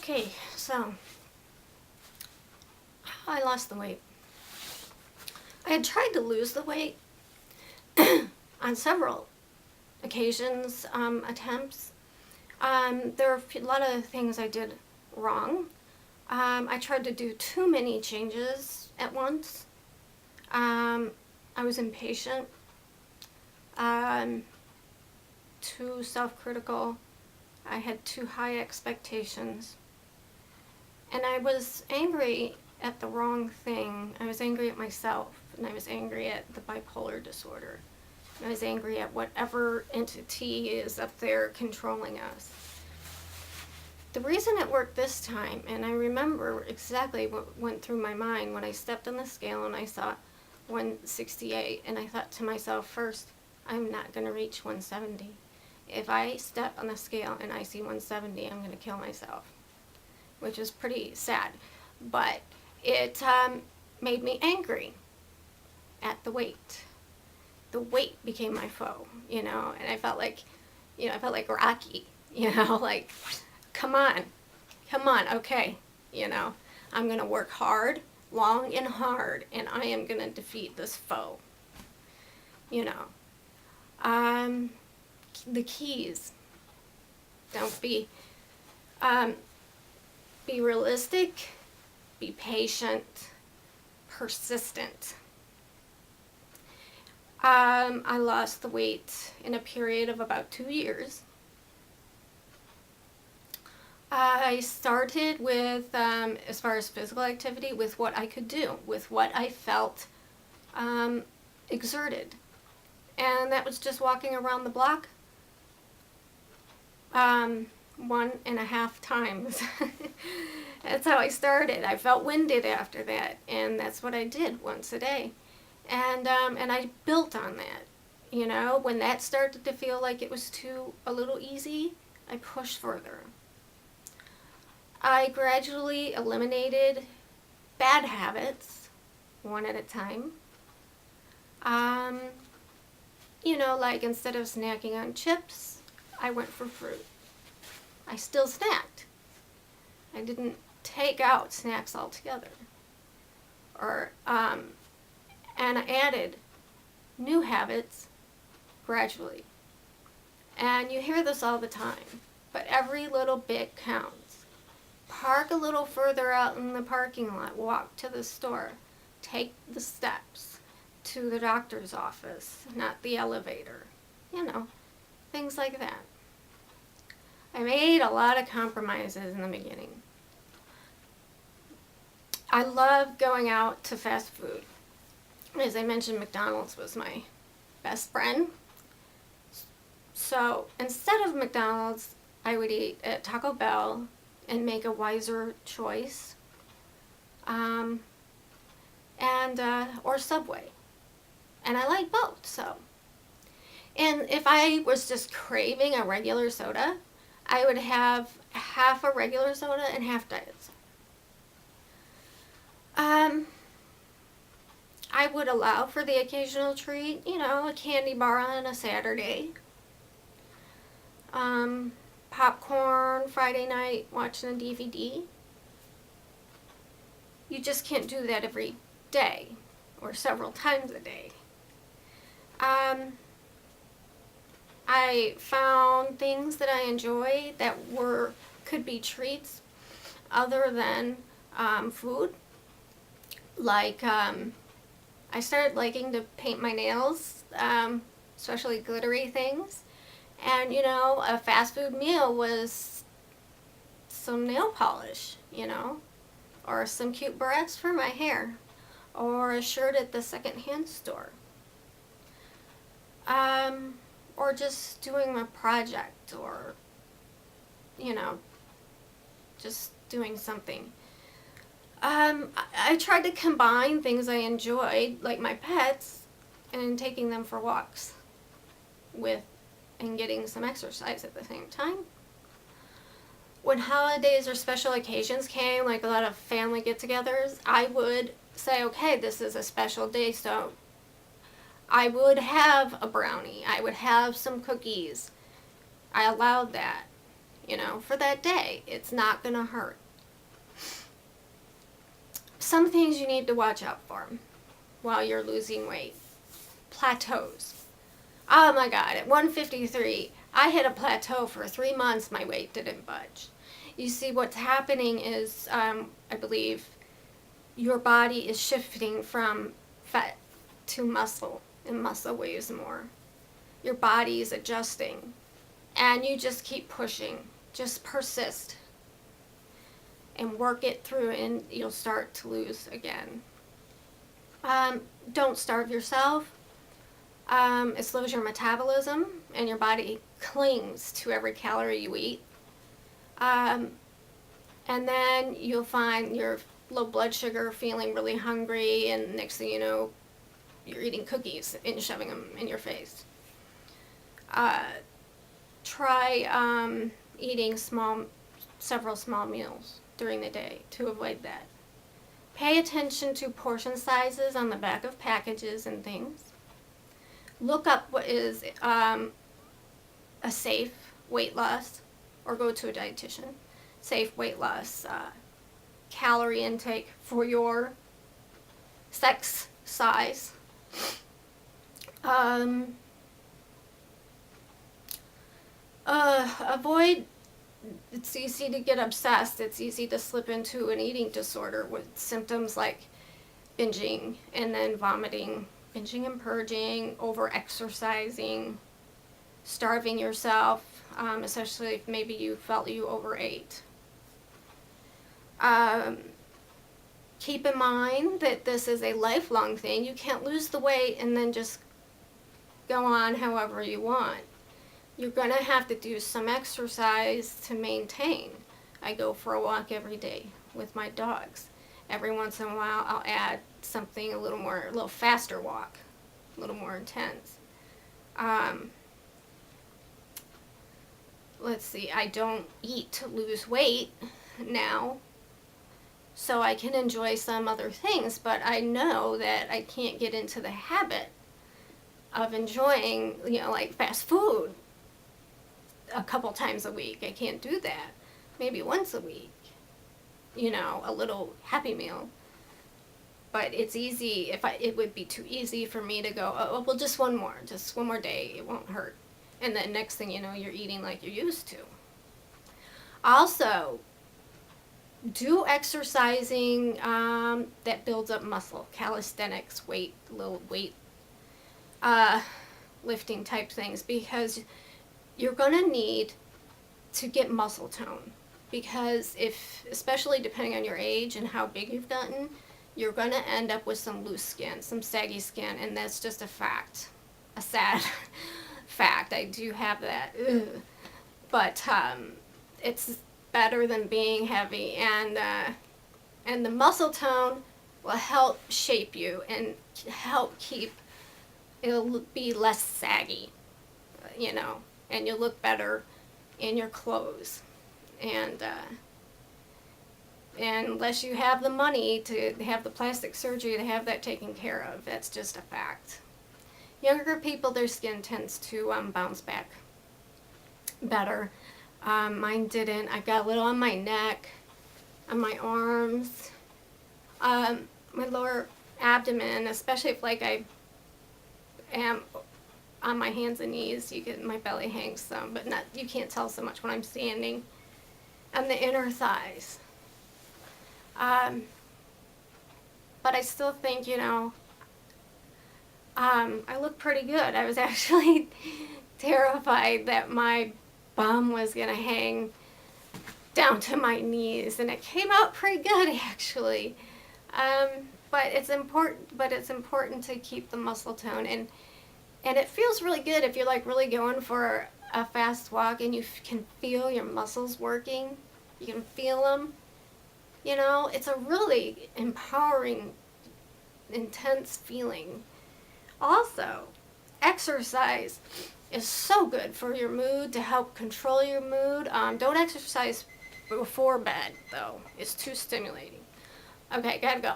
Okay, so I lost the weight. I had tried to lose the weight on several occasions, attempts. There were a lot of things I did wrong. I tried to do too many changes at once. I was impatient, um, too self-critical. I had too high expectations. And I was angry at the wrong thing. I was angry at myself, and I was angry at the bipolar disorder. I was angry at whatever entity is up there controlling us. The reason it worked this time, and I remember exactly what went through my mind when I stepped on the scale and I saw 168, and I thought to myself, first, I'm not going to reach 170. If I step on the scale and I see 170, I'm going to kill myself, which is pretty sad. But it made me angry at the weight. The weight became my foe, and I felt like, Rocky, like, come on, okay, I'm going to work hard, long and hard, and I am going to defeat this foe, The keys: don't be realistic, be patient, persistent. I lost the weight in a period of about 2 years. I started with, as far as physical activity, with what I could do, with what I felt exerted. And that was just walking around the block 1.5 times. That's how I started. I felt winded after that, and that's what I did once a day. And I built on that. When that started to feel like it was a little easy, I pushed further. I gradually eliminated bad habits, one at a time. Like instead of snacking on chips, I went for fruit. I still snacked. I didn't take out snacks altogether. And I added new habits gradually. And you hear this all the time, but every little bit counts. Park a little further out in the parking lot, walk to the store, take the steps to the doctor's office, not the elevator. Things like that. I made a lot of compromises in the beginning. I love going out to fast food. As I mentioned, McDonald's was my best friend. So instead of McDonald's, I would eat at Taco Bell and make a wiser choice, or Subway. And I like both, so. And if I was just craving a regular soda, I would have half a regular soda and half diet soda. I would allow for the occasional treat, a candy bar on a Saturday. Popcorn Friday night watching a DVD. You just can't do that every day or several times a day. I found things that I enjoy that could be treats other than food. Like, I started liking to paint my nails, especially glittery things. And, a fast food meal was some nail polish, or some cute barrettes for my hair, or a shirt at the secondhand store. Or just doing a project, or, just doing something. I tried to combine things I enjoyed, like my pets, and taking them for walks and getting some exercise at the same time. When holidays or special occasions came, like a lot of family get-togethers, I would say, okay, this is a special day, so I would have a brownie. I would have some cookies. I allowed that, for that day. It's not going to hurt. Some things you need to watch out for while you're losing weight. Plateaus. Oh my God, at 153, I hit a plateau for 3 months, my weight didn't budge. You see, what's happening is, I believe, your body is shifting from fat to muscle, and muscle weighs more. Your body is adjusting, and you just keep pushing. Just persist and work it through, and you'll start to lose again. Don't starve yourself. It slows your metabolism, and your body clings to every calorie you eat. And then you'll find your low blood sugar, feeling really hungry, and next thing you know, you're eating cookies and shoving them in your face. Try eating several small meals during the day to avoid that. Pay attention to portion sizes on the back of packages and things. Look up what is a safe weight loss, or go to a dietitian. Safe weight loss calorie intake for your sex size. Avoid, it's easy to get obsessed. It's easy to slip into an eating disorder with symptoms like binging and then vomiting, binging and purging, over-exercising, starving yourself, especially if maybe you felt you overate. Keep in mind that this is a lifelong thing. You can't lose the weight and then just go on however you want. You're going to have to do some exercise to maintain. I go for a walk every day with my dogs. Every once in a while I'll add something a little faster walk, a little more intense. Let's see, I don't eat to lose weight now, so I can enjoy some other things, but I know that I can't get into the habit of enjoying, like fast food a couple times a week. I can't do that. Maybe once a week, a little Happy Meal. But it's easy, it would be too easy for me to go, oh, well, just one more day, it won't hurt. And then next thing you know, you're eating like you're used to. Also, do exercising that builds up muscle, calisthenics, little weight lifting type things, because you're going to need to get muscle tone. Because especially depending on your age and how big you've gotten, you're going to end up with some loose skin, some saggy skin, and that's just a fact, a sad fact. I do have that. Ugh. But it's better than being heavy, and the muscle tone will help shape you and help it'll be less saggy, and you'll look better in your clothes. And unless you have the money to have the plastic surgery to have that taken care of, that's just a fact. Younger people, their skin tends to bounce back better. Mine didn't. I got a little on my neck, on my arms, my lower abdomen, especially if I am on my hands and knees. My belly hangs some, but you can't tell so much when I'm standing. And the inner thighs. But I still think, I look pretty good. I was actually terrified that my bum was going to hang down to my knees, and it came out pretty good, actually. But it's important to keep the muscle tone, and it feels really good if you're really going for a fast walk and you can feel your muscles working. You can feel them. It's a really empowering, intense feeling. Also, exercise is so good for your mood, to help control your mood. Don't exercise before bed, though. It's too stimulating. Okay, gotta go.